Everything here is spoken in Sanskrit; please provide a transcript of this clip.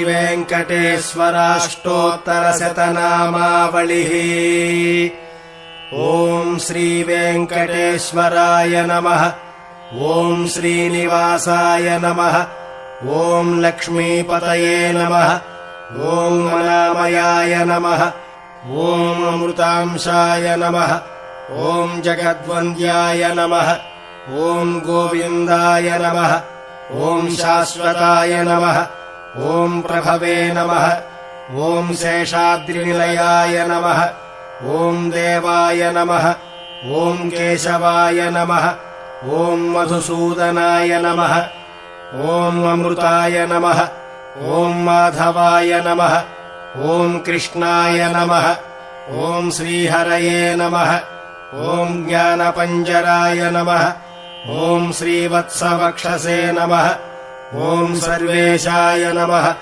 वेङ्कटेश्वराष्टोत्तरशतनामावलिः। ॐ श्रीवेङ्कटेश्वराय नमः। ॐ श्रीनिवासाय नमः। ॐ लक्ष्मीपतये नमः। ॐ अनामयाय नमः। ॐ अमृतांशाय नमः। ॐ जगद्वन्द्याय नमः। ॐ गोविन्दाय नमः। ॐ शाश्वताय नमः। ॐ प्रभवे नमः। ॐ शेषाद्रिनिलयाय नमः। ॐ देवाय नमः। ॐ केशवाय नमः। ॐ मधुसूदनाय नमः। ॐ अमृताय नमः। ॐ माधवाय नमः। ॐ कृष्णाय नमः। ॐ श्रीहरये नमः। ॐ ज्ञानपञ्जराय नमः। ॐ श्रीवत्सवक्षसे नमः। ॐ सर्वेशाय नमः।